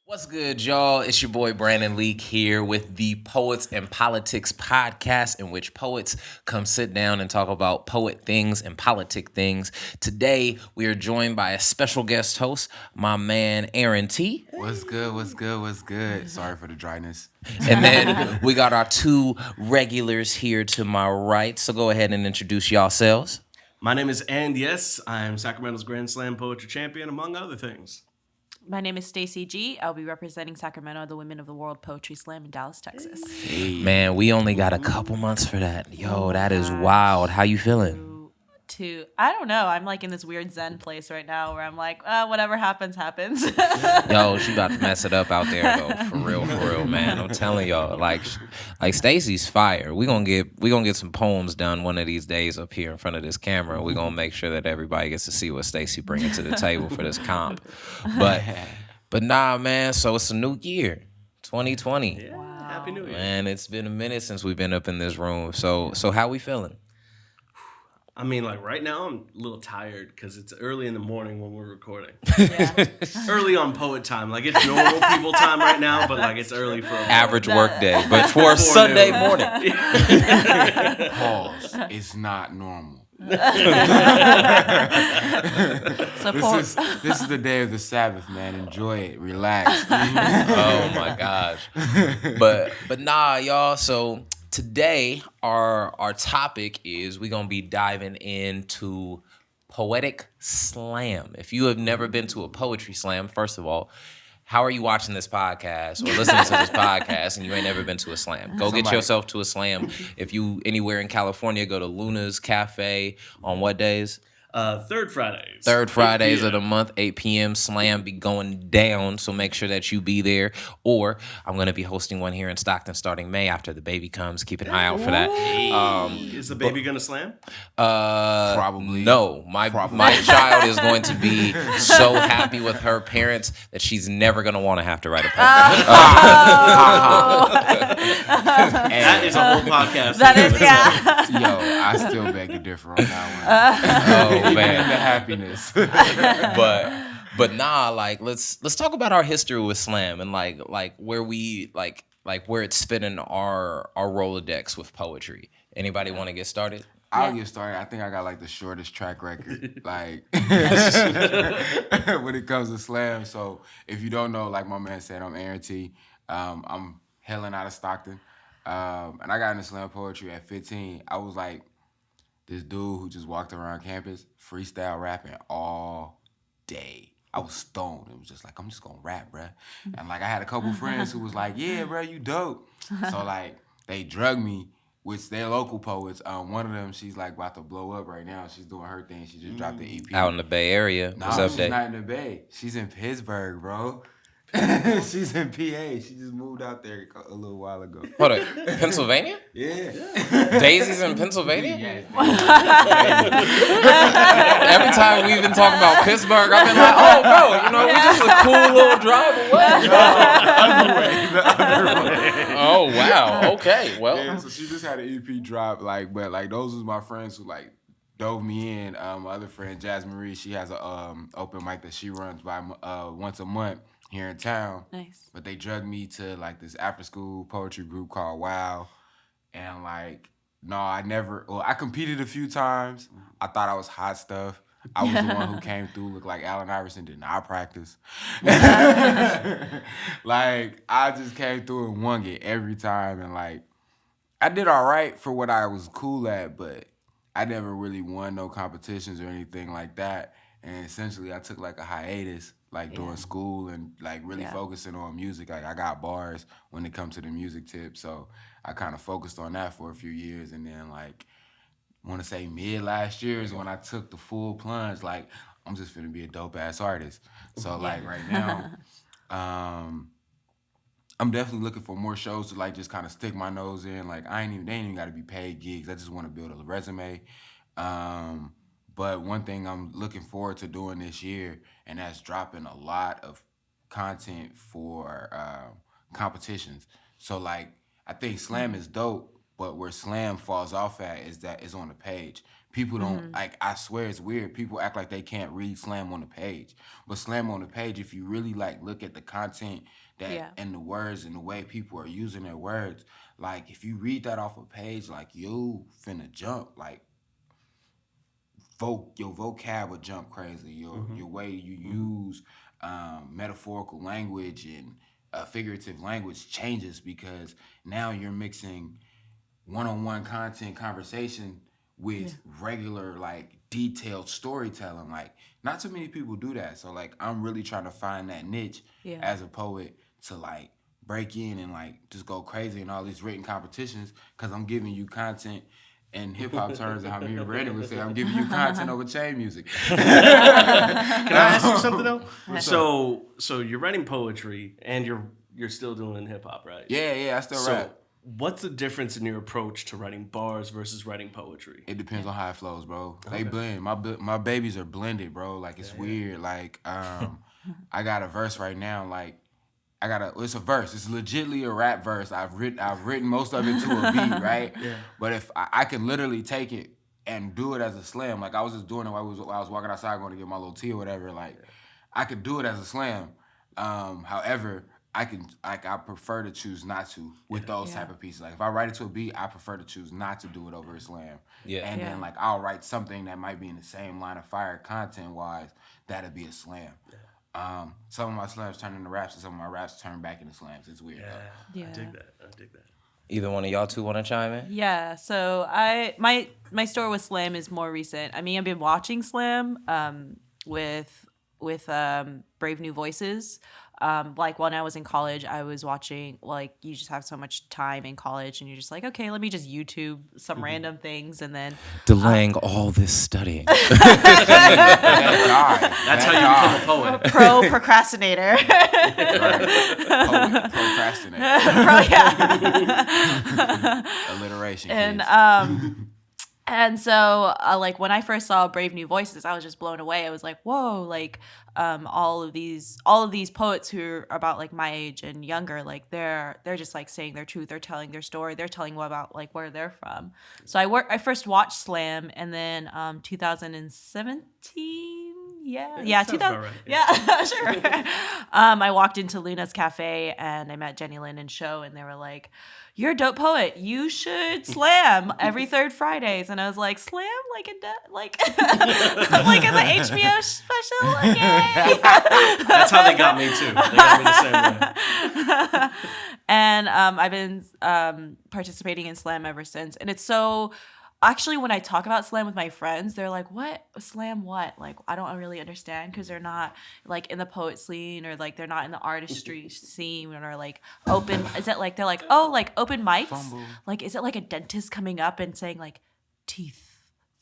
What's good, y'all? It's your boy Brandon Leake here with the Poets and Politics podcast, in which poets come sit down and talk about poet things and politic things. Today, we are joined by a special guest host, my man Aaron T. What's good? What's good? What's good? Sorry for the dryness. And then we got our two regulars here to my right. So go ahead and introduce yourselves. My name is And Yes. I'm Sacramento's Grand Slam Poetry Champion, among other things. My name is Stacy G. I'll be representing Sacramento at the Women of the World Poetry Slam in Dallas, Texas. Hey. Man, we only got a couple months for that. Yo, that is wild. How you feeling? I don't know. I'm like in this weird Zen place right now where I'm like, whatever happens, happens. Yo, she about to mess it up out there though. For real, man. I'm telling y'all, like Stacy's fire. We gonna get some poems done one of these days up here in front of this camera. We gonna make sure that everybody gets to see what Stacy bringing to the table for this comp. But nah, man. So it's a new year, 2020. Yeah. Wow. Happy New Year. Man, it's been a minute since we've been up in this room. So how we feeling? I mean, like right now, I'm a little tired because it's early in the morning when we're recording. Yeah. Early on poet time. Like it's normal people time right now, but like it's early for a average work day. But for Sunday morning. Pause. It's not normal. This is the day of the Sabbath, man. Enjoy it. Relax. Oh my gosh. But nah, y'all. So today our topic is we're gonna be diving into poetic slam. If you have never been to a poetry slam, first of all, how are you watching this podcast or listening to this podcast and you ain't never been to a slam? Go get yourself to a slam. If you anywhere in California, go to Luna's Cafe on what days? Third Fridays. Third Fridays of the month, 8 p.m. Slam be going down, so make sure that you be there. Or I'm going to be hosting one here in Stockton starting May after the baby comes. Keep an eye out for that. Is the baby going to slam? Probably. No. My child is going to be so happy with her parents that she's never going to want to have to write a poem. That is a whole podcast. That is, yeah. Yo, I still beg to differ on that one. Oh, man. The happiness. But nah, like let's talk about our history with slam and like where we like where it's fit in our Rolodex with poetry. Anybody want to get started? I'll get started. I think I got like the shortest track record, like when it comes to slam. So if you don't know, like my man said, I'm Aaron T. I'm hailing out of Stockton, and I got into slam poetry at 15. I was like this dude who just walked around campus freestyle rapping all day. I was stoned. It was just like, I'm just gonna rap, bruh. And like I had a couple friends who was like, yeah, bruh, you dope. So like they drugged me, which they're local poets. One of them, she's like about to blow up right now. She's doing her thing. She just dropped the EP. Out in the Bay Area. No, What's up, she's Day? not in the Bay. She's in Pittsburgh, bro. She's in PA. She just moved out there a little while ago. Hold on, Pennsylvania? Yeah. Daisy's in Pennsylvania? Yeah. Every time we've been talking about Pittsburgh, I've been like, oh, bro, you know, we just a cool little drive away. The other way. Oh, wow. Okay, well. Yeah, so she just had an EP drop, but those was my friends who dove me in. My other friend, Jasmine Marie, she has a open mic that she runs by once a month here in town. Nice. But they drugged me to this after school poetry group called Wow. And I competed a few times. I thought I was hot stuff. I was the one who came through, looked like Allen Iverson, did not practice. I just came through and won it every time. And I did all right for what I was cool at, but I never really won no competitions or anything like that. And essentially I took a hiatus during school and really focusing on music. I got bars when it comes to the music tip, so I kind of focused on that for a few years, and then I want to say mid last year is when I took the full plunge. I'm just finna be a dope ass artist. So right now, I'm definitely looking for more shows to just kind of stick my nose in. They ain't even got to be paid gigs. I just want to build a resume. But one thing I'm looking forward to doing this year, and that's dropping a lot of content for competitions. So I think slam is dope, But where slam falls off at is that it's on the page. People don't like. I swear it's weird. People act like they can't read slam on the page, but slam on the page. If you really like look at the content that and the words and the way people are using their words, like if you read that off a page, like you finna jump. Like your vocab would jump crazy. Your way you use metaphorical language and figurative language changes because now you're mixing one-on-one content conversation with regular like detailed storytelling. Like not too many people do that. So like I'm really trying to find that niche as a poet to like break in and like just go crazy in all these written competitions because I'm giving you content in hip hop terms and how me and Brandon would say, I'm giving you content over chain music. Can I ask you something though? So you're writing poetry and you're still doing hip hop, right? Yeah, I still rap. What's the difference in your approach to writing bars versus writing poetry? It depends on how it flows, bro. They blend. My babies are blended, bro. Like it's weird. Like I got a verse right now. Like it's a verse. It's legitly a rap verse. I've written most of it to a beat, right? Yeah. But if I can literally take it and do it as a slam, like I was just doing it while I was walking outside going to get my little tea or whatever. Like I could do it as a slam. However, I prefer to choose not to with those type of pieces. Like if I write it to a beat, I prefer to choose not to do it over a slam. Yeah. And then like I'll write something that might be in the same line of fire content wise, that'd be a slam. Yeah. Some of my slams turn into raps and some of my raps turn back into slams. It's weird. Yeah. I dig that. Either one of y'all two want to chime in? Yeah. So my story with slam is more recent. I mean, I've been watching slam with Brave New Voices. Like when I was in college, I was watching, like you just have so much time in college and you're just like, okay, let me just YouTube some random things and then delaying all this studying. That's how you become a poet. Procrastinator. Procrastinator. Alliteration. And so, like, when I first saw Brave New Voices, I was just blown away. I was like, whoa, like, all of these poets who are about, like, my age and younger, like, they're just, like, saying their truth. They're telling their story. They're telling about, like, where they're from. So I first watched Slam, and then 2017, yeah, 2000, right. Yeah, sure. I walked into Luna's Cafe, and I met Jenny Lynn and Show, and they were like, you're a dope poet. You should slam every third Fridays. And I was like, slam? Like in the HBO special? Okay. That's how they got me too. They got me the same way. And I've been participating in slam ever since. And it's so... Actually, when I talk about slam with my friends, they're like, what? Slam what? Like, I don't really understand because they're not, like, in the poet scene or, like, they're not in the artistry scene or, like, open. Is it, like, they're like, oh, like, open mics? Fumble. Like, is it, like, a dentist coming up and saying, like, teeth?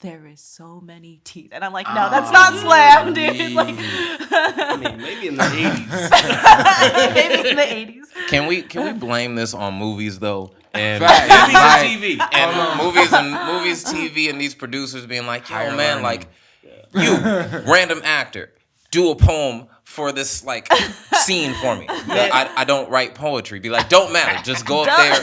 There is so many teeth. And I'm like, no, that's not slam, dude. Like, I mean, maybe in the 80s. Maybe in the 80s. Can we blame this on movies, though? And TV. And movies, TV, and these producers being like, yo, man, like, you, random actor, do a poem for this, like, scene for me. I don't write poetry. Be like, don't matter. Just go up there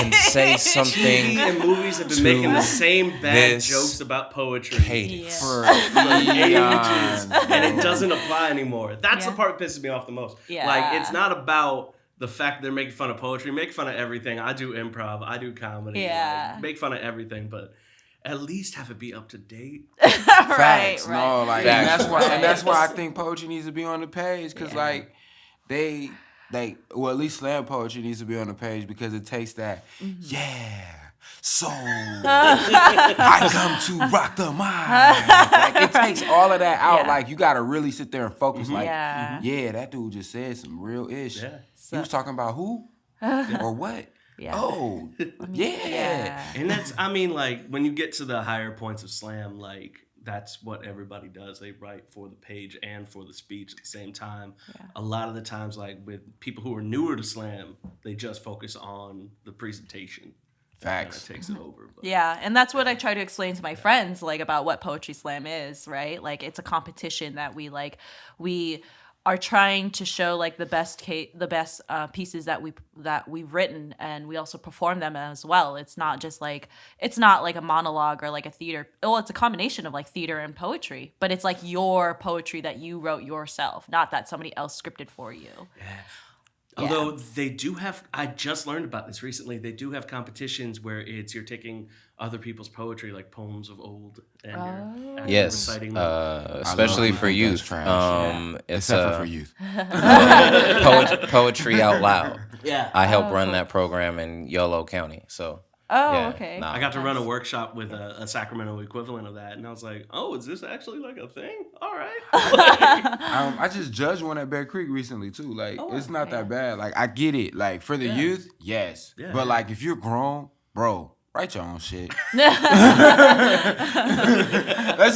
and say something. TV and movies have been making the same bad jokes about poetry for ages. And it doesn't apply anymore. That's the part that pisses me off the most. Yeah. Like, it's not about the fact they're making fun of poetry, make fun of everything. I do improv, I do comedy. Yeah. Like, make fun of everything, but at least have it be up to date. Facts. Right. No, like, and that's why I think poetry needs to be on the page, because like they well, at least slam poetry needs to be on the page because it takes that so I come to rock the mic. Like it takes all of that out. Like you gotta really sit there and focus. Like that dude just said some real ish. Yeah. He was talking about who or what. Yeah. Oh, yeah. And that's, I mean, like, when you get to the higher points of slam, like, that's what everybody does. They write for the page and for the speech at the same time. Yeah. A lot of the times, like, with people who are newer to slam, they just focus on the presentation. Facts. That takes it over. But. Yeah, and that's what I try to explain to my friends, like, about what Poetry Slam is, right? Like, it's a competition that we are trying to show like the best pieces that we've written, and we also perform them as well. It's not like a monologue or like a theater. Well, it's a combination of like theater and poetry, but it's like your poetry that you wrote yourself, not that somebody else scripted for you. Although they do have, I just learned about this recently, they do have competitions where you're taking other people's poetry, like poems of old, and you're actually reciting them. Especially for youth. It's Except for youth. Poetry Out Loud. Yeah. I help run that program in Yolo County. So. Okay. I got to run a workshop with a Sacramento equivalent of that, and I was like, "Oh, is this actually like a thing? All right." I just judged one at Bear Creek recently too. Like, it's not that bad. Like, I get it. Like, for the youth, yes. Yeah. But like, if you're grown, bro, write your own shit. That's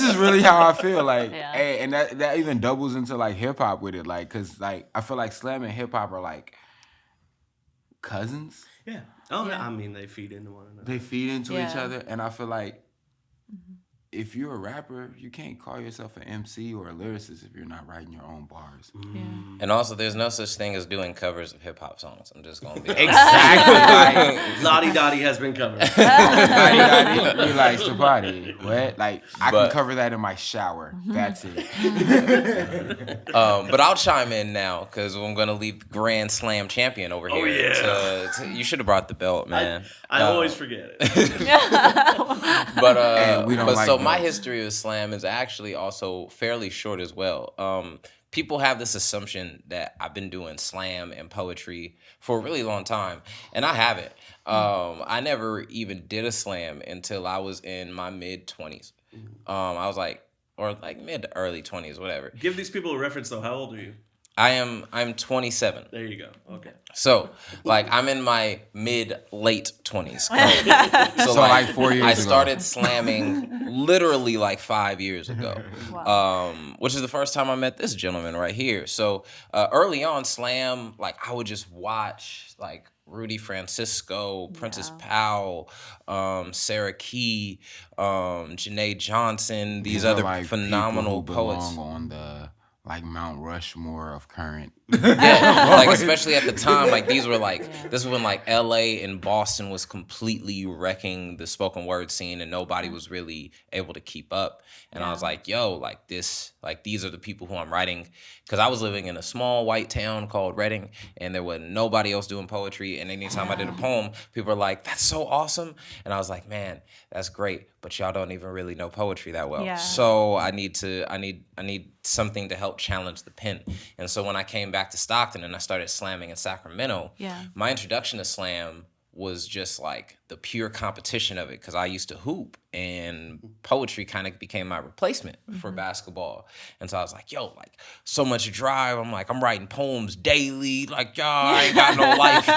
just really how I feel. Like, and that even doubles into like hip hop with it. Like, cause like I feel like slam and hip hop are like cousins. Yeah. Oh, yeah. I mean, they feed into one another. They feed into each other, and I feel like if you're a rapper, you can't call yourself an MC or a lyricist if you're not writing your own bars. And also, there's no such thing as doing covers of hip hop songs. I'm just gonna be exactly. Like, Lottie Dottie has been covered. Lottie Dottie, you like Sapati. What? Like, I can cover that in my shower. That's it. But I'll chime in now because I'm gonna leave the Grand Slam champion over here. You should have brought the belt, man. I always forget it. So my history of slam is actually also fairly short as well. People have this assumption that I've been doing slam and poetry for a really long time, and I haven't. I never even did a slam until I was in my mid-20s. I was like, or like mid to early 20s, whatever. Give these people a reference though. How old are you? I'm 27. There you go. Okay. So, like, I'm in my mid-late 20s. So like 4 years ago. I started slamming literally like 5 years ago, which is the first time I met this gentleman right here. So, early on, slam, like, I would just watch, like, Rudy Francisco, Princess Powell, Sarah Key, Janae Johnson, these other like phenomenal people who poets. belong on the like Mount Rushmore of current. Like especially at the time, like these were like this is when like LA and Boston was completely wrecking the spoken word scene and nobody was really able to keep up. And I was like, yo, like this, like these are the people who I'm writing, because I was living in a small white town called Reading and there was nobody else doing poetry. And anytime I did a poem, people were like, that's so awesome. And I was like, man, that's great, but y'all don't even really know poetry that well. So I need something to help challenge the pen. And so when I came back to Stockton and I started slamming in Sacramento, my introduction to slam was just like the pure competition of it, because I used to hoop and poetry kind of became my replacement for basketball. And so I was like, yo, like so much drive. I'm like, I'm writing poems daily. Like, y'all, I ain't got no life.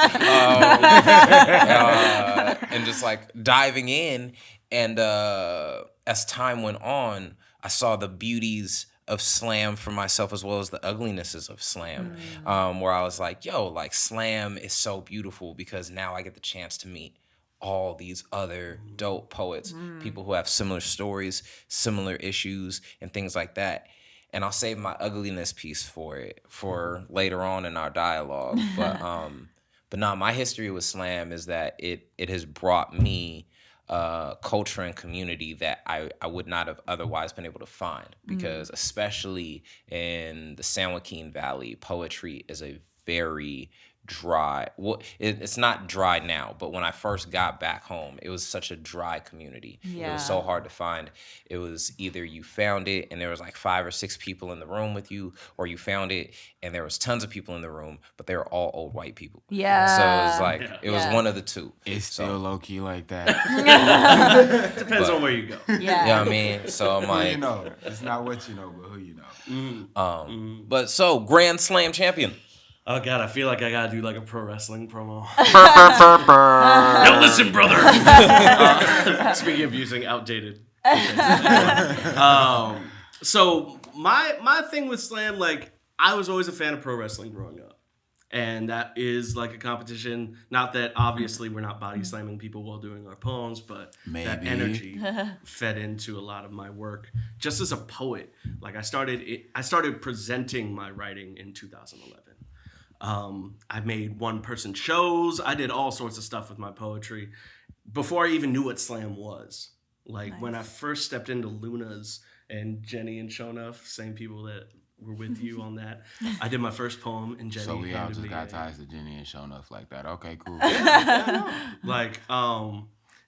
And just like diving in. And as time went on, I saw the beauties of slam for myself as well as the uglinesses of slam, where I was like, yo, like slam is so beautiful because now I get the chance to meet all these other dope poets, people who have similar stories, similar issues, and things like that. And I'll save my ugliness piece for later on in our dialogue. But no, my history with slam is that it has brought me culture and community that I would not have otherwise been able to find, because especially in the San Joaquin Valley, poetry is a very dry, well, it's not dry now, but when I first got back home, it was such a dry community. It was so hard to find. It was either you found it and there was like 5 or 6 people in the room with you, or you found it and there was tons of people in the room, but they were all old white people. So it was like, it was one of the two. It's still low-key like that. Depends on where you go. You know what I mean? So I'm like, who you know. It's not what you know, but who you know. But so, Grand Slam champion. Oh God, I feel like I gotta do like a pro wrestling promo. Now listen, brother. Speaking of using outdated. So my thing with slam, like I was always a fan of pro wrestling growing up, And that is like a competition. Not that obviously we're not body slamming people while doing our poems, but that Maybe. energy fed into a lot of my work. Just as a poet, like I started presenting my writing in 2011. I made one-person shows. I did all sorts of stuff with my poetry before I even knew what slam was. Like when I first stepped into Luna's, and Jenny and Shonuf, same people that were with you on that. I did my first poem, and Jenny So we all handed just me got ties to Jenny and showing up like that. Okay, cool. like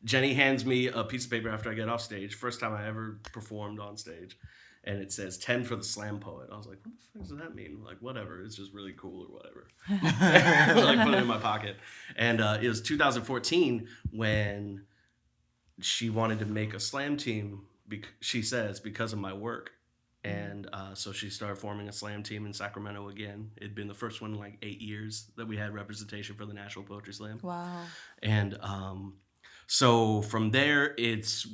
Jenny hands me a piece of paper after I get off stage. First time I ever performed on stage. And it says 10 for the slam poet. I was like, what the fuck does that mean? Like, whatever. It's just really cool or whatever. Like, put it in my pocket. And it was 2014 when she wanted to make a slam team, she says, because of my work. And so she started forming a slam team in Sacramento again. It'd been the first one in like 8 years that we had representation for the National Poetry Slam. Wow. And so from there,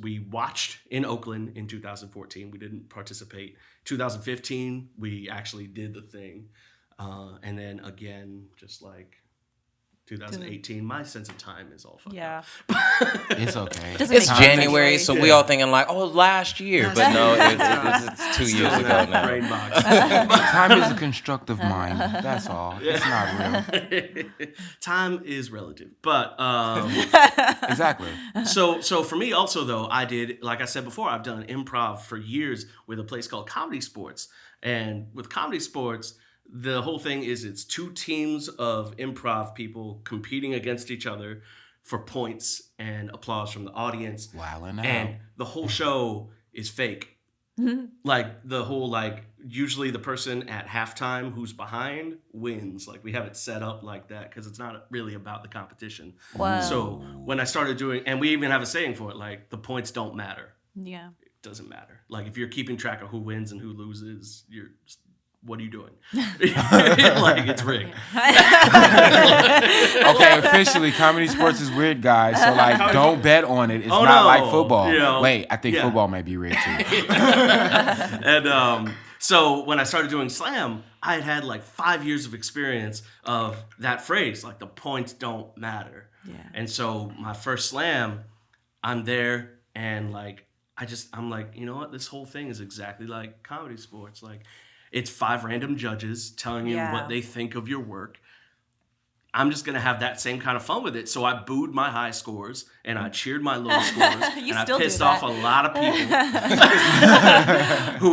we watched in Oakland in 2014. We didn't participate. 2015, we actually did the thing. And then again, just like 2018, my sense of time is all fucked up. It's okay. It's January, so we all thinking like, oh, last year. But no, it's 2 years ago now. Brain box. Time is a constructive mind. That's all. It's not real. Time is relative. But Exactly. So for me also, though, I did, like I said before, I've done improv for years with a place called Comedy Sports. And with Comedy Sports, the whole thing is it's two teams of improv people competing against each other for points and applause from the audience. Wilding out. And the whole show is fake. Like the whole, like, usually the person at halftime who's behind wins. Like we have it set up like that because it's not really about the competition. Wow. So when I started doing, and we even have a saying for it, like the points don't matter. Yeah. It doesn't matter. Like if you're keeping track of who wins and who loses, what are you doing? Like, it's rigged. Okay, officially, Comedy Sports is rigged, guys. So, like, don't bet on it. It's not like football. You know, Wait, I think football may be rigged, too. And so when I started doing slam, I had like 5 years of experience of that phrase, like the points don't matter. Yeah. And so my first slam, I'm there and like, I'm like, you know what? This whole thing is exactly like Comedy Sports. Like, it's 5 random judges telling you what they think of your work. I'm just going to have that same kind of fun with it. So I booed my high scores and I cheered my low scores. And I pissed off a lot of people who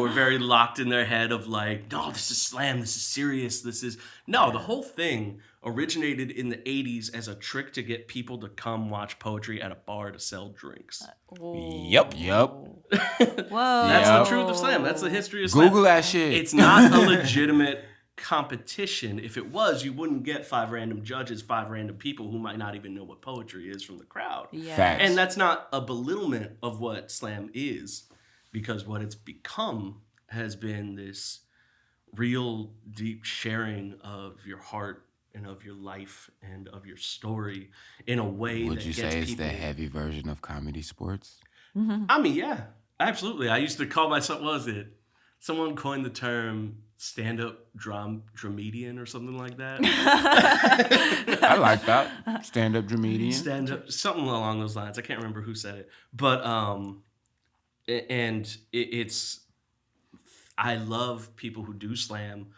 were very locked in their head of like, no, this is slam. This is serious. No, the whole thing originated in the 80s as a trick to get people to come watch poetry at a bar to sell drinks. Yep. Whoa. That's the truth of slam. That's the history of slam. Google that shit. It's not a legitimate competition. If it was, you wouldn't get 5 random judges, 5 random people who might not even know what poetry is from the crowd. Yeah. Facts. And that's not a belittlement of what slam is, because what it's become has been this real deep sharing of your heart and of your life and of your story in a way Would that you gets say it's people. the heavy version of Comedy Sports? I mean, yeah, absolutely. I used to call myself, what was it? Someone coined the term stand-up dramedian or something like that. I like that. Stand-up dramedian. Stand-up, something along those lines. I can't remember who said it. But, it's, I love people who do slam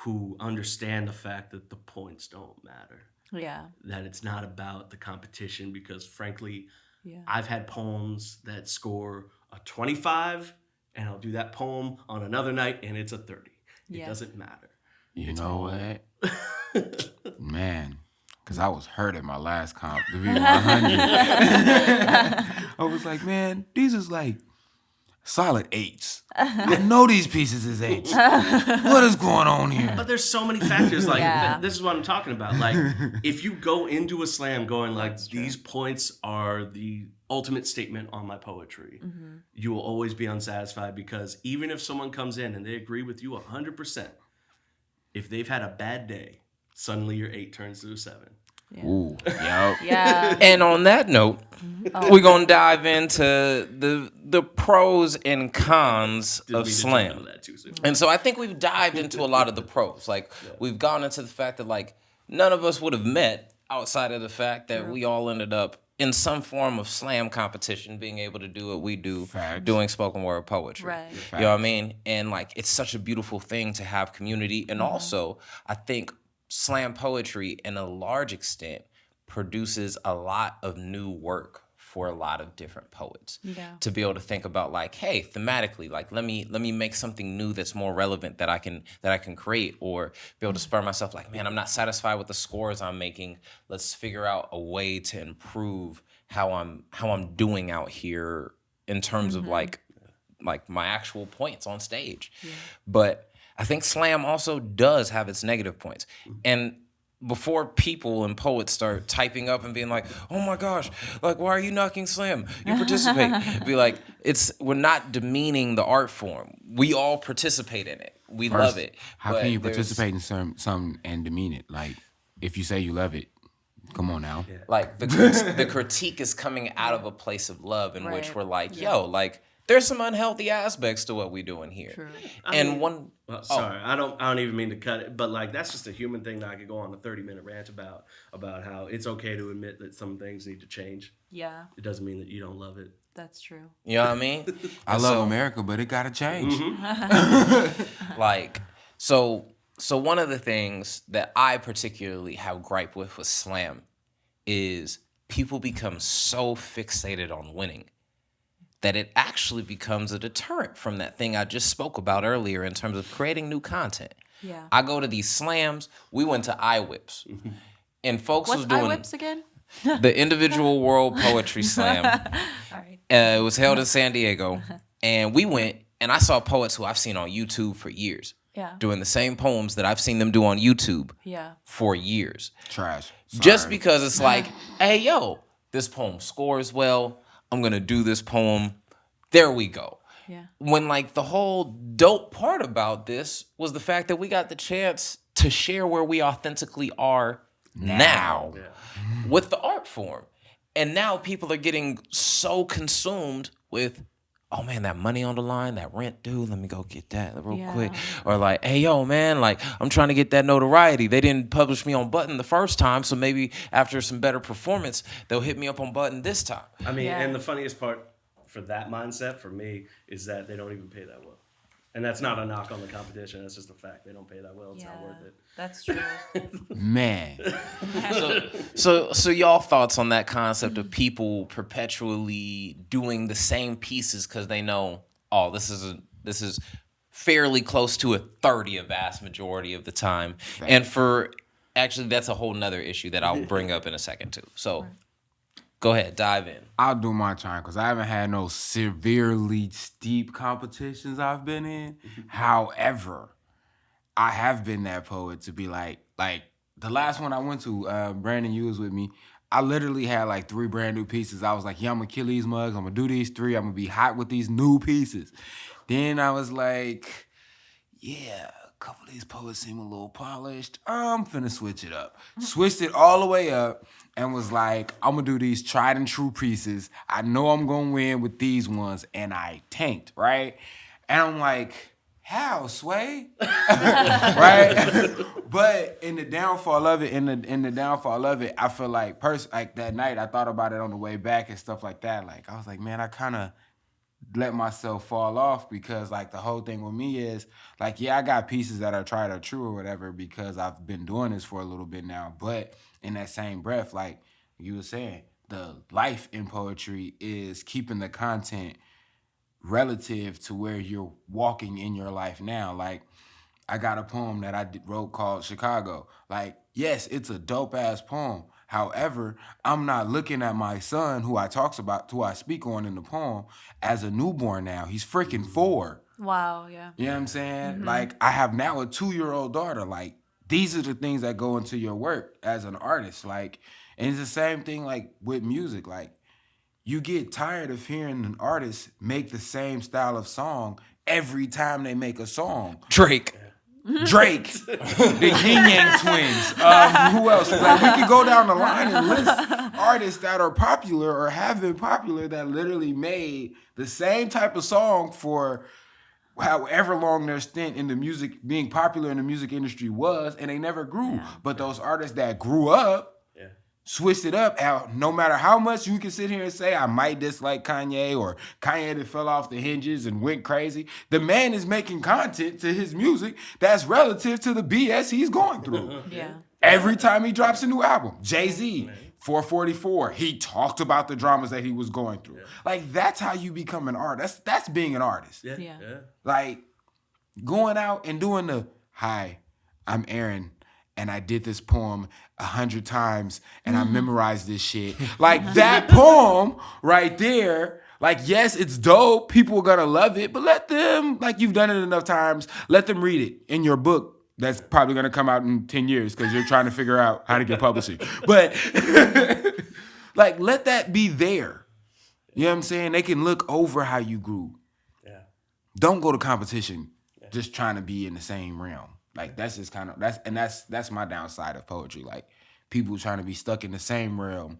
who understand the fact that the points don't matter. Yeah. That it's not about the competition, because frankly, Yeah. I've had poems that score a 25 and I'll do that poem on another night and it's a 30. It doesn't matter. You know what? Man, because I was hurt at my last comp, to be 100. I was like, man, these is like solid 8s. I know these pieces is 8s. What is going on here? But there's so many factors. Like, Yeah. this is what I'm talking about. Like, if you go into a slam going like, these points are the ultimate statement on my poetry, you will always be unsatisfied, because even if someone comes in and they agree with you 100%, if they've had a bad day, suddenly your 8 turns to a 7. Ooh, yep. Yeah. And on that note, Oh. we're gonna dive into the pros and cons Didn't of mean to jump into slam. that too soon. And so I think we've dived into a lot of the pros. Like we've gone into the fact that like none of us would have met outside of the fact that we all ended up in some form of slam competition, being able to do what we do, Facts. doing spoken word poetry. Right. You know what I mean? And like it's such a beautiful thing to have community. And also I think slam poetry in a large extent produces a lot of new work for a lot of different poets. Yeah. To be able to think about like, hey, thematically, like let me make something new that's more relevant that I can create, or be able to spur myself like, man, I'm not satisfied with the scores I'm making. Let's figure out a way to improve how I'm doing out here in terms of like my actual points on stage. But I think slam also does have its negative points. And before people and poets start typing up and being like, oh my gosh, like, why are you knocking slam? You participate. Be like, we're not demeaning the art form. We all participate in it. We love it. How But can you there's- participate in something and demean it? Like, if you say you love it, come on now. Like the critique is coming out of a place of love in which Right. we're like, yo, like there's some unhealthy aspects to what we're doing here. True. And one Well, sorry, I don't even mean to cut it, but like that's just a human thing that I could go on a 30-minute rant about how it's okay to admit that some things need to change. Yeah, It doesn't mean that you don't love it. that's true. you know what I mean? I And love so, America, but it gotta change. like so one of the things that I particularly have gripe with slam is people become so fixated on winning that it actually becomes a deterrent from that thing I just spoke about earlier in terms of creating new content. Yeah. I go to these slams. We went to iWhips, and folks What's was doing iWhips again? the individual world poetry slam. All right. It was held in San Diego, and we went, and I saw poets who I've seen on YouTube for years Yeah. doing the same poems that I've seen them do on YouTube Yeah. for years. Trash. Just Sorry. because it's like, hey, yo, this poem scores well. I'm going to do this poem. There we go. Yeah. When like the whole dope part about this was the fact that we got the chance to share where we authentically are now with the art form. And now people are getting so consumed with, oh man, that money on the line, that rent due, let me go get that real Yeah. quick. Or like, hey, yo, man, like I'm trying to get that notoriety. They didn't publish me on Button the first time, so maybe after some better performance, they'll hit me up on Button this time. I mean, Yeah. and the funniest part for that mindset for me is that they don't even pay that well. And that's not a knock on the competition. That's just a fact. They don't pay that well. It's not worth it. That's true. Man. So y'all thoughts on that concept of people perpetually doing the same pieces because they know, oh, this is fairly close to a 30 a vast majority of the time. And for actually that's a whole nother issue that I'll bring up in a second too. So go ahead, dive in. I'll do my time because I haven't had no severely steep competitions I've been in. However, I have been that poet to be like the last one I went to, Brandon, you was with me. I literally had like 3 brand new pieces. I was like, yeah, I'm gonna kill these mugs. I'm gonna do these 3. I'm gonna be hot with these new pieces. Then I was like, yeah, a couple of these poets seem a little polished. I'm finna switch it up. Switched it all the way up and was like, I'm gonna do these tried and true pieces. I know I'm gonna win with these ones. And I tanked, right? And I'm like, how, Sway? Right? But in the downfall of it, I feel like like that night, I thought about it on the way back and stuff like that. Like, I was like, man, I kind of let myself fall off because like the whole thing with me is like, yeah, I got pieces that are tried or true or whatever because I've been doing this for a little bit now. But in that same breath, like you were saying, the life in poetry is keeping the content relative to where you're walking in your life now. Like, I got a poem that I wrote called Chicago. Like, yes, it's a dope ass poem. However, I'm not looking at my son, who I speak on in the poem, as a newborn now. He's freaking 4. Wow. Yeah. You know what I'm saying? Like, I have now a 2-year-old daughter. Like, these are the things that go into your work as an artist. Like, and it's the same thing like with music. Like, you get tired of hearing an artist make the same style of song every time they make a song. Drake. Drake, the Yin Yang Twins. Who else? Like, we could go down the line and list artists that are popular or have been popular that literally made the same type of song for however long their stint in the music, being popular in the music industry was, and they never grew. Yeah. But those artists that grew up, switched it up. No matter how much you can sit here and say, I might dislike Kanye, or Kanye that fell off the hinges and went crazy, the man is making content to his music that's relative to the BS he's going through. Yeah. Every time he drops a new album. Jay-Z, 444, he talked about the dramas that he was going through. Like, that's how you become an artist. That's being an artist. Yeah. Like, going out and doing the, hi, I'm Aaron, and I did this poem 100 times, and I memorized this shit. Like, that poem right there, like, yes, it's dope. People are going to love it, but let them, like, you've done it enough times, let them read it in your book. That's probably going to come out in 10 years because you're trying to figure out how to get publishing. But, like, let that be there. You know what I'm saying? They can look over how you grew. Yeah. Don't go to competition just trying to be in the same realm. Like, that's just kind of, that's my downside of poetry. Like, people trying to be stuck in the same realm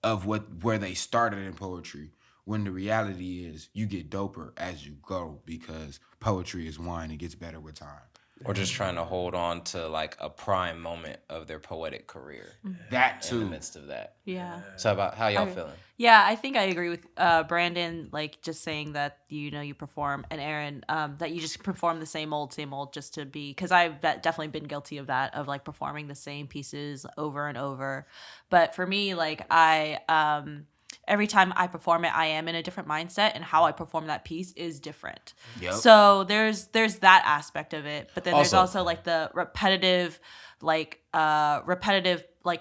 of where they started in poetry, when the reality is you get doper as you go, because poetry is wine. It gets better with time. Or just trying to hold on to like a prime moment of their poetic career. That too. In the midst of that. Yeah. So about how y'all feeling? Yeah, I think I agree with Brandon, like just saying that, you perform, and Aaron, that you just perform the same old just to be, because I've definitely been guilty of that, of like performing the same pieces over and over. But for me, like every time I perform it, I am in a different mindset, and how I perform that piece is different. Yep. So there's that aspect of it, but then there's also like the repetitive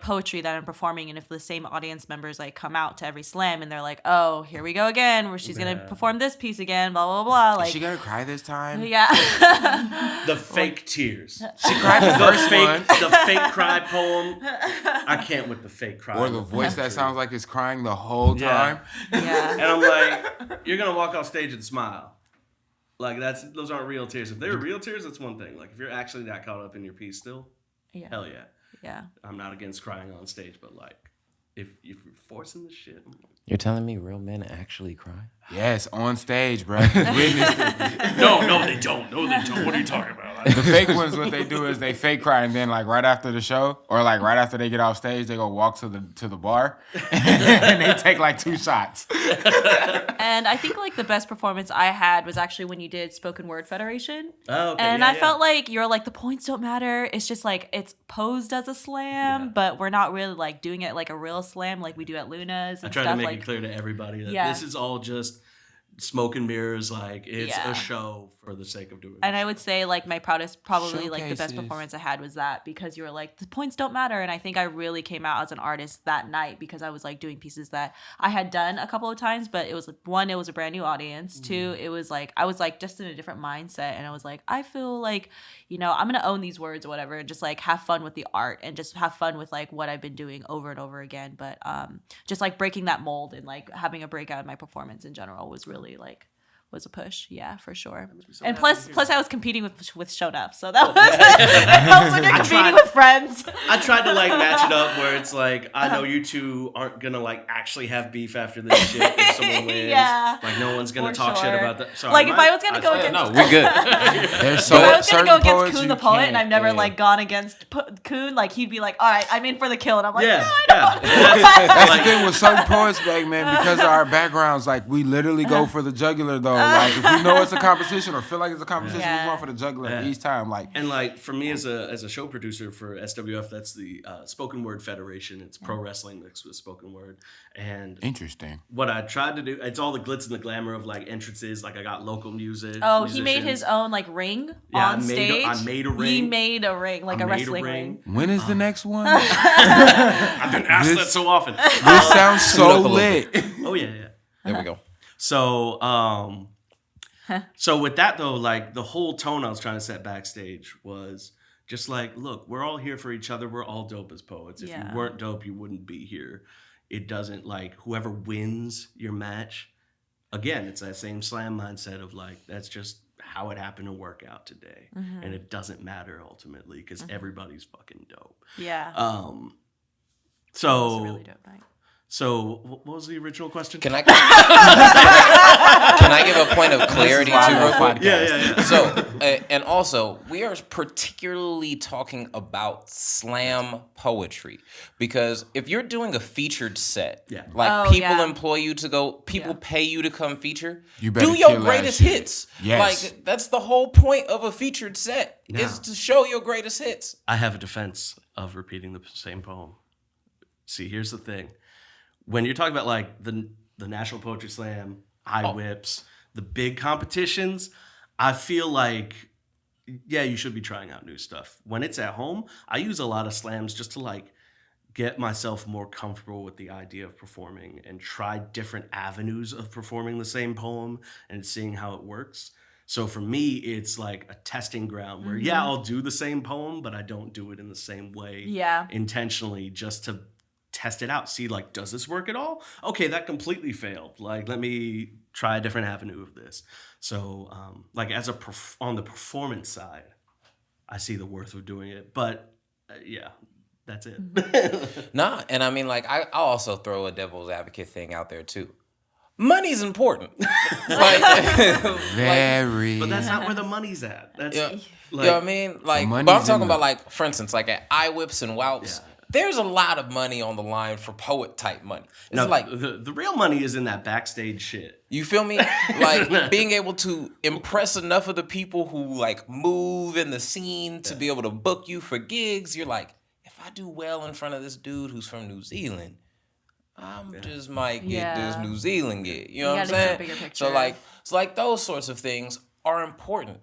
poetry that I'm performing, and if the same audience members like come out to every slam and they're like, oh, here we go again, where she's gonna perform this piece again, blah blah blah. Like, is she gonna cry this time? Yeah. The fake tears. She cried the first one. The fake cry poem. I can't with the fake cry. Or the voice that sounds like it's crying the whole time. Yeah. And I'm like, you're gonna walk off stage and smile. Like, those aren't real tears. If they were real tears, that's one thing. Like, if you're actually that caught up in your piece still, hell yeah. Yeah. I'm not against crying on stage, but like, if you're forcing the shit. You're telling me real men actually cry? Yes, on stage, bro. Witnessed it. No, they don't. No, they don't. What are you talking about? The fake ones, what they do is they fake cry, and then like right after the show, or like right after they get off stage, they go walk to the bar, and they take like 2 shots. And I think like the best performance I had was actually when you did Spoken Word Federation. Oh, okay. And I felt like you're like, the points don't matter. It's just like, it's posed as a slam, but we're not really like doing it like a real slam like we do at Luna's and I tried stuff. to make like, it clear to everybody that this is all just smoke and mirrors. Like, it's a show for the sake of doing it. And I would say like my proudest, probably like the best Showcases. performance I had was that, because you were like, the points don't matter. And I think I really came out as an artist that night, because I was like doing pieces that I had done a couple of times, but it was like, 1, it was a brand new audience. 2, it was like, I was like just in a different mindset, and I was like, I feel like, I'm going to own these words or whatever, and just like have fun with the art and just have fun with like what I've been doing over and over again. But just like breaking that mold and like having a breakout in my performance in general was really like, was a push, yeah, for sure. So and plus I was competing with Shonuff, so that was it helps when you're competing with friends. I tried to like match it up where it's like, I know you two aren't gonna like actually have beef after this shit if someone wins. Like, no one's gonna talk shit about that. Sorry, like, if I was gonna go against, no, we're good. If I was gonna go against Kuhn the poet, and I've never like gone against Kuhn, like he'd be like, all right, I'm in for the kill, and I'm like, no, I don't. That's the thing with certain poets, back man, because of our backgrounds, like we literally go for the jugular though. Like, if we know it's a competition or feel like it's a competition, we're going for the jugular each time. Like, and like for me as a show producer for SWF, that's the Spoken Word Federation. It's pro wrestling mixed with spoken word. And interesting. What I tried to do, it's all the glitz and the glamour of like entrances. Like, I got local music. Oh, he made his own like ring on stage. I made a ring. He made a ring, like a wrestling ring. When is the next one? I've been asked that so often. This sounds so lit. Oh yeah. There we go. So so with that though, like the whole tone I was trying to set backstage was just like, look, we're all here for each other. We're all dope as poets. If you weren't dope, you wouldn't be here. It doesn't, like, whoever wins your match, again, it's that same slam mindset of like, that's just how it happened to work out today. And it doesn't matter ultimately because everybody's fucking dope. Yeah. So It was a really dope night. So, what was the original question? Can I give a point of clarity too, real quick? Yeah. So, and also, we are particularly talking about slam poetry because if you're doing a featured set, like people employ you to go, people pay you to come feature. You better do your kill that greatest shit. hits. Yes. Like that's the whole point of a featured set is to show your greatest hits. I have a defense of repeating the same poem. See, here's the thing. When you're talking about like the National Poetry Slam, whips, the big competitions, I feel like, you should be trying out new stuff. When it's at home, I use a lot of slams just to like get myself more comfortable with the idea of performing and try different avenues of performing the same poem and seeing how it works. So for me, it's like a testing ground where, I'll do the same poem, but I don't do it in the same way intentionally just to test it out, see like, does this work at all? Okay, that completely failed. Like, let me try a different avenue of this. So, like as on the performance side, I see the worth of doing it. But that's it. Nah, and I mean, like I'll also throw a devil's advocate thing out there too. Money's important. Very. But that's not where the money's at. That's you know what I mean? Like, but I'm talking about like, for instance, like at iWhips and Wouts. There's a lot of money on the line for poet type money. It's like the real money is in that backstage shit. You feel me? Like being able to impress enough of the people who like move in the scene to be able to book you for gigs. You're like, if I do well in front of this dude who's from New Zealand, just might get this New Zealand gig. You know what I'm saying? So like those sorts of things are important,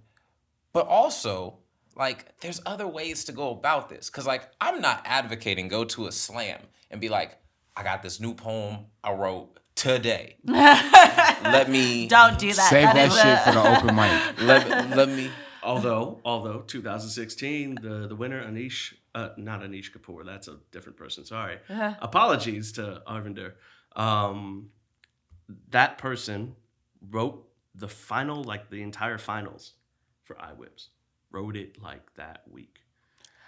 but also. Like, there's other ways to go about this. Because, like, I'm not advocating go to a slam and be like, I got this new poem I wrote today. Let me... Don't do that. Save that shit for the open mic. Let me... Although 2016, the winner, Anish... not Anish Kapoor. That's a different person. Sorry. Apologies to Arvinder. That person wrote the final, like, the entire finals for iWhips. Wrote it like that week.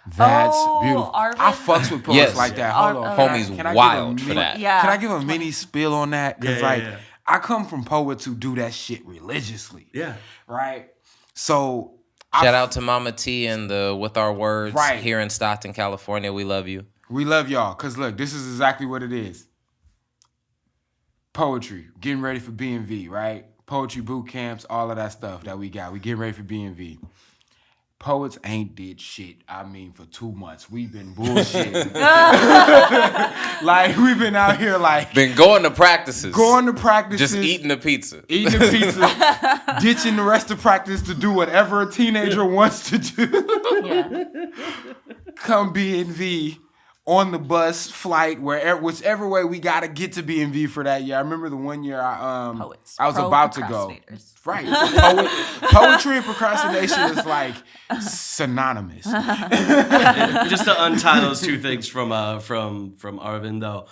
That's beautiful. Arvin. I fucks with poets like that. Hold on. Homie's wild for that. Yeah. Can I give a mini spiel on that? Because I come from poets who do that shit religiously. Yeah. Right? So shout out to Mama T and the With Our Words here in Stockton, California. We love you. We love y'all. Because look, this is exactly what it is. Poetry. Getting ready for B&V, right? Poetry boot camps, all of that stuff that we got. We getting ready for B&V. Poets ain't did shit, for 2 months. We've been bullshitting. Like, we've been out here, like... Been going to practices. Just eating the pizza. Ditching the rest of practice to do whatever a teenager wants to do. Come B&V on the bus, flight, whichever way we got to get to B&V for that year. I remember the one year I was about to go. Right. Poetry and procrastination is like synonymous. Just to untie those two things from Arvind though,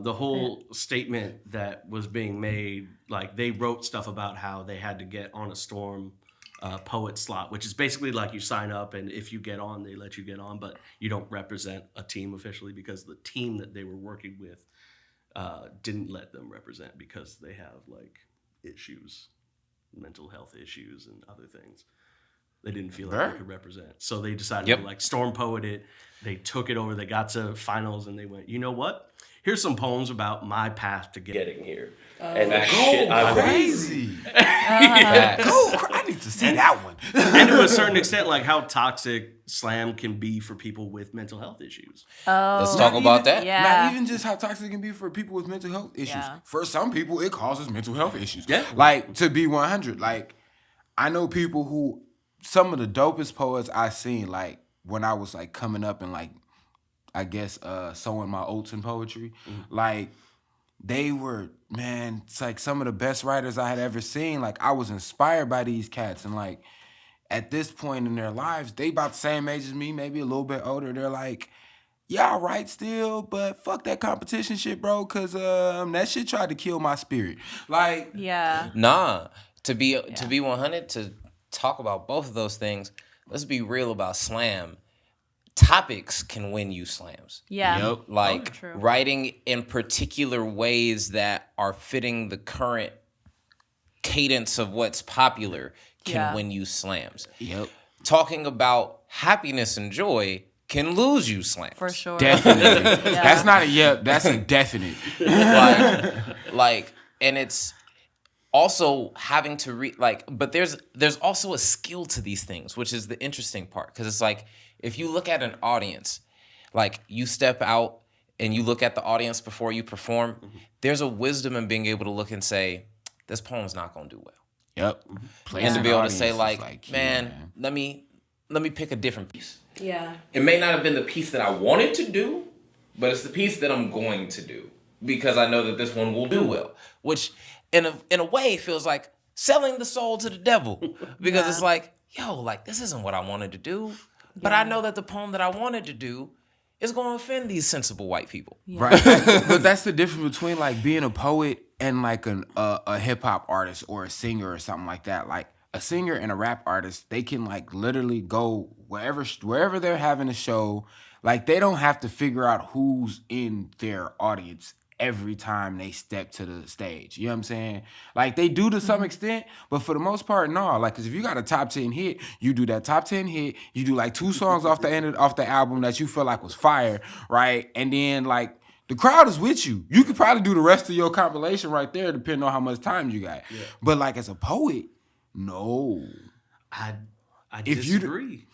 the whole statement that was being made, like they wrote stuff about how they had to get on a Storm poet slot, which is basically like you sign up and if you get on, they let you get on, but you don't represent a team officially because the team that they were working with didn't let them represent because they have like issues. Mental health issues and other things. They didn't feel like they could represent. So they decided to like Storm Poet it. They took it over. They got to finals and they went, you know what? Here's some poems about my path to getting here. And that shit I crazy. I need to see that one. And to a certain extent, like how toxic slam can be for people with mental health issues. Let's talk about that. Yeah. Not even just how toxic it can be for people with mental health issues. Yeah. For some people, it causes mental health issues. Yeah. Like, to be 100, like, I know people who, some of the dopest poets I seen, like, when I was, like, coming up and, like, I guess, sowing my oats in poetry, like, they were, man, it's like some of the best writers I had ever seen. Like, I was inspired by these cats. And, like, at this point in their lives, they about the same age as me, maybe a little bit older. They're like, yeah, I write still, but fuck that competition shit, bro, because that shit tried to kill my spirit. Like, Yeah. Nah, to be 100, talk about both of those things, let's be real about slam. Topics can win you slams. Yeah. Yep. Like True. writing in particular ways that are fitting the current cadence of what's popular can win you slams. Yep. Talking about happiness and joy can lose you slams. For sure. Definitely. That's not a yep. That's a definite. And it's also having to read but there's also a skill to these things, which is the interesting part, because it's like if you look at an audience, like you step out and you look at the audience before you perform, there's a wisdom in being able to look and say, this poem's not gonna do well. Yep. And to be able to say man, let me pick a different piece. Yeah. It may not have been the piece that I wanted to do, but it's the piece that I'm going to do because I know that this one will do well, which in a way feels like selling the soul to the devil, because it's like, yo, like this isn't what I wanted to do, but I know that the poem that I wanted to do is going to offend these sensible white people. Right. But that's the difference between like being a poet and like a hip hop artist or a singer or something like that. Like a singer and a rap artist, they can like literally go wherever they're having a show. Like they don't have to figure out who's in their audience every time they step to the stage. You know what I'm saying? Like they do to some extent, but for the most part, no. Like, cause if you got a top 10 hit, you do that top 10 hit, you do like 2 songs off the album that you feel like was fire, right? And then like the crowd is with you. You could probably do the rest of your compilation right there, depending on how much time you got. Yeah. But like as a poet, no. I If you disagree.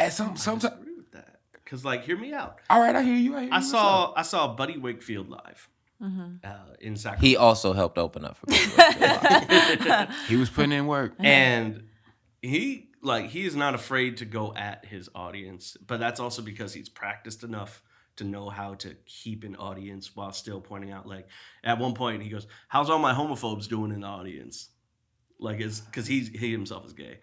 Sometimes disagree with that. Cause like, hear me out. All right, I hear you. I saw Buddy Wakefield live. In Sacramento. He also helped open up for me. He was putting in work. And he is not afraid to go at his audience, but that's also because he's practiced enough to know how to keep an audience while still pointing out, like, at one point he goes, how's all my homophobes doing in the audience? Like, because he himself is gay.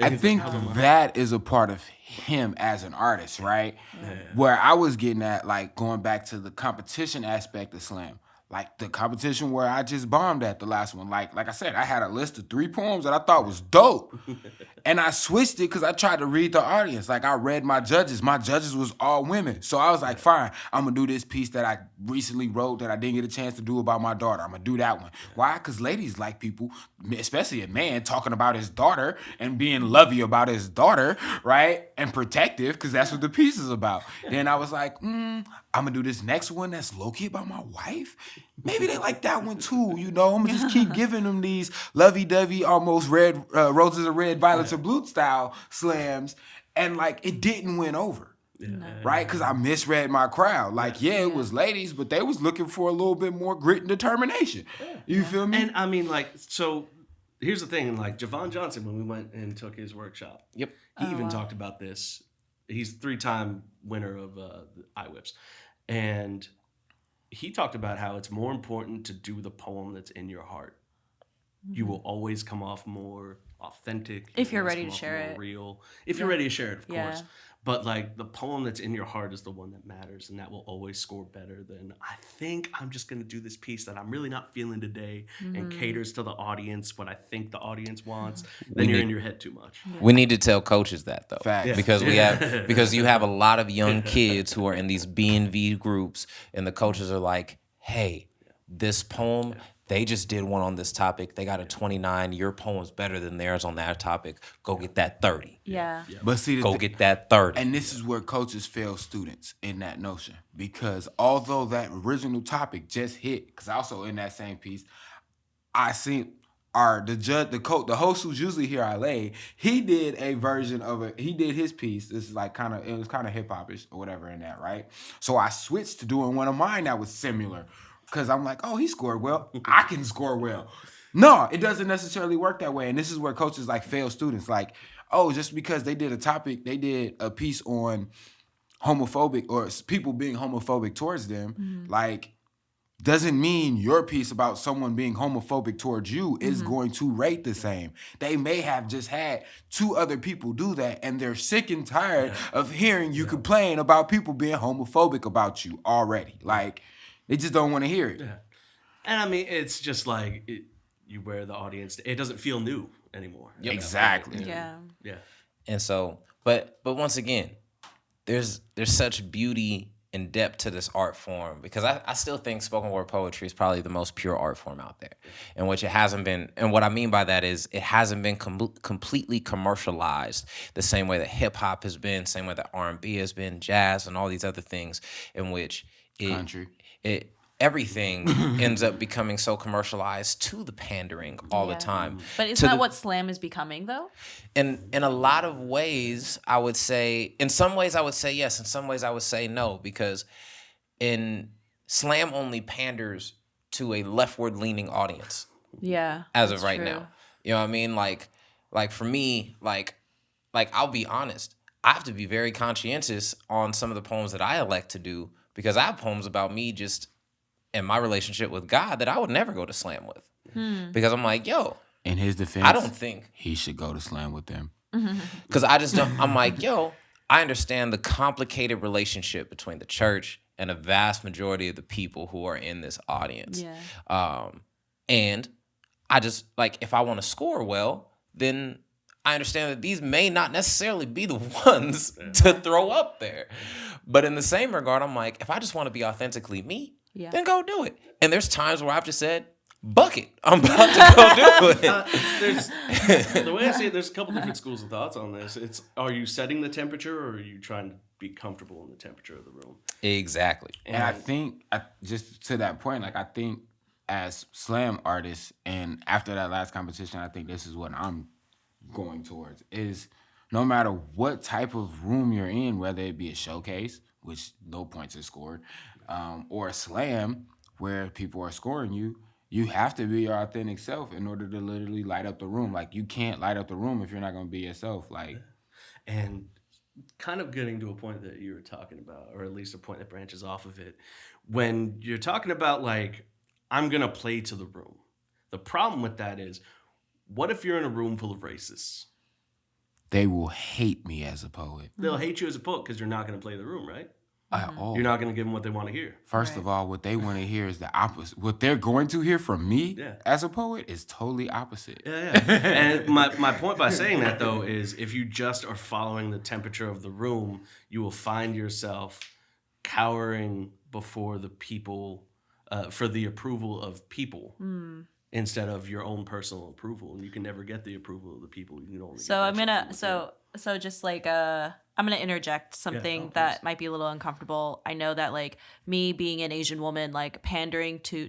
I think that is a part of him as an artist, right? Yeah. Where I was getting at, like, going back to the competition aspect of slam. Like, the competition where I just bombed at the last one. Like I said, I had a list of 3 poems that I thought was dope. And I switched it because I tried to read the audience. Like, I read my judges. My judges was all women. So I was like, fine, I'm going to do this piece that I recently wrote that I didn't get a chance to do about my daughter. I'm going to do that one. Why? Because ladies like people, especially a man, talking about his daughter and being lovey about his daughter, right? And protective, because that's what the piece is about. Then I was like, I'm going to do this next one that's low-key about my wife. Maybe they like that one too, you know? I'm going to just keep giving them these lovey-dovey, almost red, roses are red, violets are blue style slams. And, like, it didn't win over, right? Because I misread my crowd. Like, it was ladies, but they was looking for a little bit more grit and determination. You feel me? And, I mean, like, so here's the thing. Like, Javon Johnson, when we went and took his workshop, he even talked about this. He's a 3-time winner of the iWhips. And he talked about how it's more important to do the poem that's in your heart. Mm-hmm. You will always come off more authentic. If you're ready to share it. Real. If you're ready to share it, of course. But like the poem that's in your heart is the one that matters, and that will always score better than, I think I'm just going to do this piece that I'm really not feeling today and caters to the audience, what I think the audience wants. Then you're in your head too much. Yeah. We need to tell coaches that though. Facts. Because because you have a lot of young kids who are in these B&V groups, and the coaches are like, hey, this poem, they just did one on this topic. They got a 29. Your poem's better than theirs on that topic. Go get that 30. Yeah. But see, go get that 30. And this is where coaches fail students in that notion. Because although that original topic just hit, because also in that same piece, I seen the host who's usually here, LA, he did a version of it. He did his piece. This is like it was kind of hip hop-ish or whatever in that, right? So I switched to doing one of mine that was similar. Because I'm like, oh, he scored well. I can score well. No, it doesn't necessarily work that way. And this is where coaches like fail students. Like, oh, just because they did they did a piece on homophobic or people being homophobic towards them, like, doesn't mean your piece about someone being homophobic towards you is going to rate the same. They may have just had 2 other people do that, and they're sick and tired of hearing you complain about people being homophobic about you already. Like, they just don't want to hear it. Yeah. And I mean, it's just like you wear the audience. It doesn't feel new. anymore. Yep. Exactly. Yeah. Yeah. And so, but once again, there's such beauty and depth to this art form, because I still think spoken word poetry is probably the most pure art form out there, in which it hasn't been. And what I mean by that is it hasn't been completely commercialized the same way that hip hop has been, same way that R&B has been, jazz, and all these other things, in which Country. everything ends up becoming so commercialized to the pandering all the time. But isn't that what slam is becoming, though? In a lot of ways, I would say, in some ways I would say yes, in some ways I would say no, because in slam only panders to a leftward leaning audience Yeah. as that's of right true. now. You know what I mean? Like for me, like I'll be honest, I have to be very conscientious on some of the poems that I elect to do, because I have poems about me just in my relationship with God that I would never go to slam with. Because I'm like, yo, In his defense, I don't think he should go to slam with them. because I just don't. I'm like, yo, I understand the complicated relationship between the church and a vast majority of the people who are in this audience. Yeah. And I just, like, if I want to score well, then I understand that these may not necessarily be the ones to throw up there. But in the same regard, I'm like, if I just want to be authentically me, then go do it. And there's times where I've just said, buck it, I'm about to go do it. The way I see it, there's a couple different schools of thoughts on this. It's, are you setting the temperature, or are you trying to be comfortable in the temperature of the room? Exactly. And I think, just to that point, like, I think as slam artists, and after that last competition, I think this is what I'm going towards, is no matter what type of room you're in, whether it be a showcase, which no points are scored, or a slam where people are scoring you have to be your authentic self in order to literally light up the room. Like, you can't light up the room if you're not going to be yourself. Like, And kind of getting to a point that you were talking about, or at least a point that branches off of it, when you're talking about, like, I'm going to play to the room. The problem with that is, what if you're in a room full of racists? they will hate me as a poet. They'll hate you as a poet because you're not going to play the room, right? At all. You're not going to give them what they want to hear. First of all, what they want to hear is the opposite. What they're going to hear from me Yeah. as a poet is totally opposite. Yeah. And my point by saying that, though, is if you just are following the temperature of the room, you will find yourself cowering before the people, for the approval of people, instead of your own personal approval. And you can never get the approval of the people. You can only So get I'm that gonna shit from so just like I'm gonna interject something that might be a little uncomfortable. I know that, like, me being an Asian woman, like,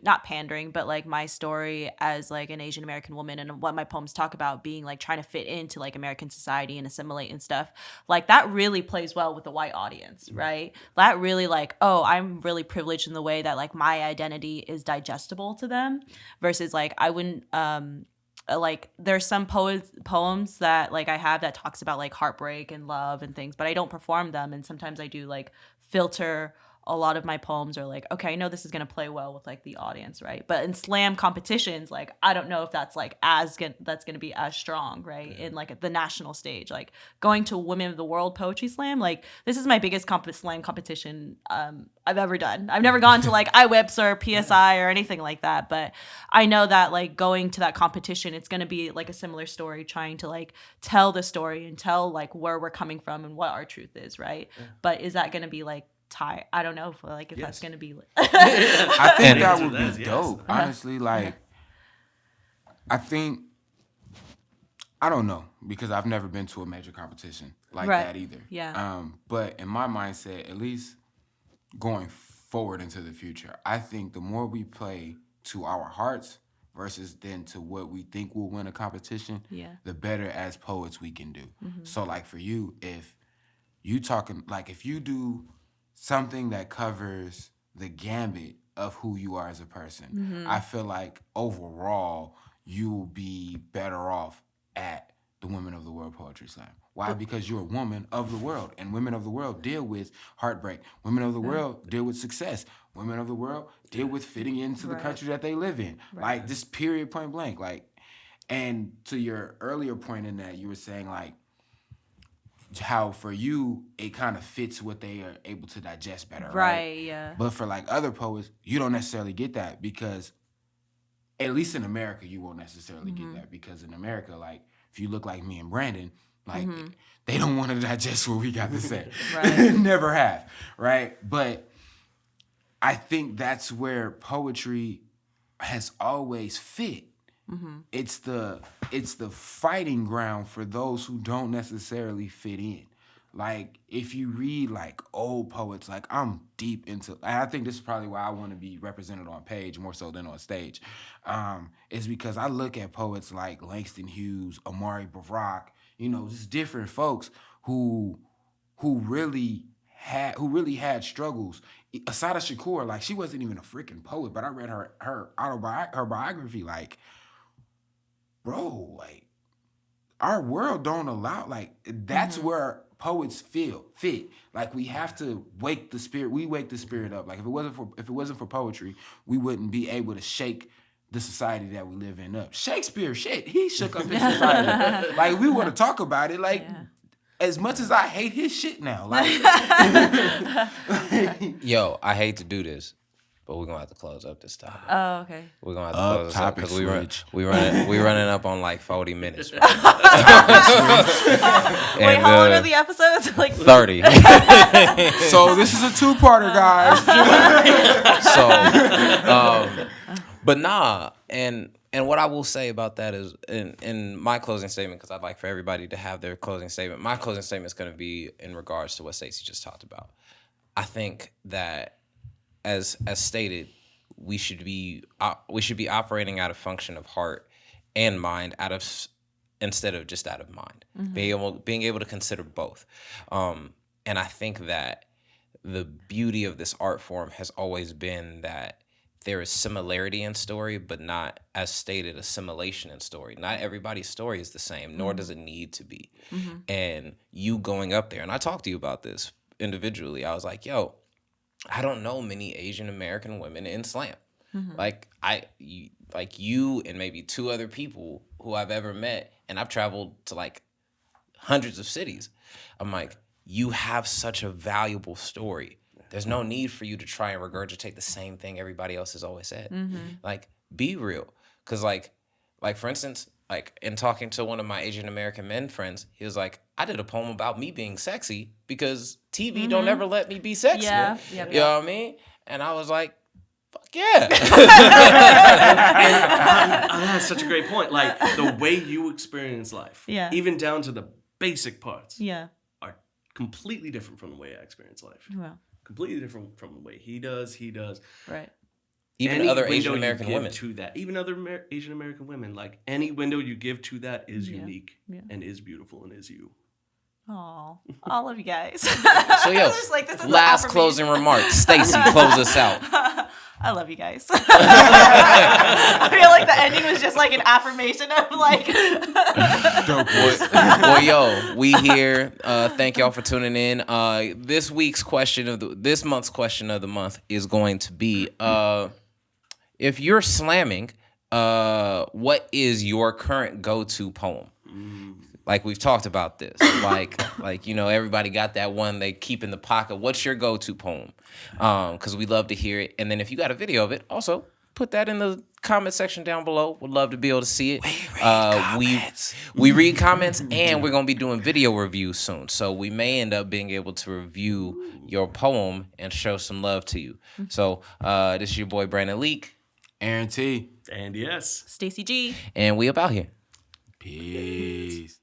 not pandering, but like my story as like an Asian American woman and what my poems talk about being like trying to fit into like American society and assimilate and stuff, like, that really plays well with the white audience, right? That really, like, oh, I'm really privileged in the way that like my identity is digestible to them, versus like I wouldn't like, there's some poems that like I have that talks about like heartbreak and love and things, but I don't perform them. And sometimes I do like filter a lot of my poems, or like, okay, I know this is going to play well with like the audience, right? But in slam competitions, like, I don't know if that's like that's going to be as strong, right? In like the national stage, like going to Women of the World Poetry Slam, like, this is my biggest slam competition I've ever done. I've never gone to like iWhips or PSI or anything like that, but I know that like going to that competition, it's going to be like a similar story, trying to like tell the story and tell like where we're coming from and what our truth is, right? But is that going to be like I don't know if that's gonna be. I think that would Yes. be dope. Honestly, like, I think, I don't know, because I've never been to a major competition like that either. Yeah. But in my mindset, at least going forward into the future, I think the more we play to our hearts versus then to what we think will win a competition, the better as poets we can do. So, like, for you, if you talking, like, if you do something that covers the gambit of who you are as a person, I feel like overall you will be better off at the Women of the World Poetry Slam. Why? Because you're a woman of the world, and women of the world deal with heartbreak. Women of the world deal with success. Women of the world deal with fitting into the country that they live in. Like, just period, point blank. Like, and to your earlier point in that, you were saying, like, how for you it kind of fits what they are able to digest better, right? Yeah. But for like other poets, you don't necessarily get that, because at least in America you won't necessarily get that, because in America, like, if you look like me and Brandon, like they don't want to digest what we got to say. Right. Never have, right? But I think that's where poetry has always fit. It's the fighting ground for those who don't necessarily fit in. Like, if you read, like, old poets, like, I'm deep into, and I think this is probably why I want to be represented on page more so than on stage, is because I look at poets like Langston Hughes, Amari Barak, you know, just different folks who really had struggles. Asada Shakur, like, she wasn't even a freaking poet, but I read her biography, like, bro, like, our world don't allow, like, that's where poets fit. Like, we have to wake the spirit. We wake the spirit up. Like, if it wasn't for poetry, we wouldn't be able to shake the society that we live in up. Shakespeare, shit, he shook up his society. Like, we want to talk about it. Like, as much as I hate his shit now, like, Yo, I hate to do this, but we're gonna have to close up this topic. Oh, okay. We're gonna have to close this up because we running up on like 40 minutes. Wait, how long are the episodes? Like 30. So this is a two-parter, guys. But nah, and what I will say about that is, in my closing statement, because I'd like for everybody to have their closing statement. My closing statement is going to be in regards to what Stacy just talked about. I think that, as stated, we should be operating out of function of heart and mind, instead of just out of mind. Being able to consider both, and I think that the beauty of this art form has always been that there is similarity in story, but not, as stated, assimilation in story. Not everybody's story is the same, nor does it need to be. And you going up there, and I talked to you about this individually. I was like, yo, I don't know many Asian American women in slam. Like you and maybe two other people who I've ever met, and I've traveled to like hundreds of cities. I'm like, you have such a valuable story. There's no need for you to try and regurgitate the same thing everybody else has always said. Like, be real. Because, like for instance, like, in talking to one of my Asian American men friends, he was like, I did a poem about me being sexy because TV don't ever let me be sexy. Yeah. You know what I mean? And I was like, fuck yeah. That's such a great point. Like, the way you experience life, even down to the basic parts, are completely different from the way I experience life. Wow. Completely different from the way he does. Right. Even any other window Asian you American give women. to that, even other Asian American women, like, any window you give to that is unique and is beautiful and is you. Oh, I love you guys. So yo, This is last closing remarks. Stacy, close us out. I love you guys. I feel like the ending was just like an affirmation of like. Dope. Well, yo, we here. Thank y'all for tuning in. This month's question of the month is going to be, if you're slamming, what is your current go-to poem? Like, we've talked about this. Like you know, everybody got that one they keep in the pocket. What's your go-to poem? Because we love to hear it. And then if you got a video of it, also put that in the comment section down below. Would love to be able to see it. We read comments, and we're gonna be doing video reviews soon. So we may end up being able to review your poem and show some love to you. So this is your boy Brandon Leake, Aaron T. And yes, Stacy G. and we about here. Peace.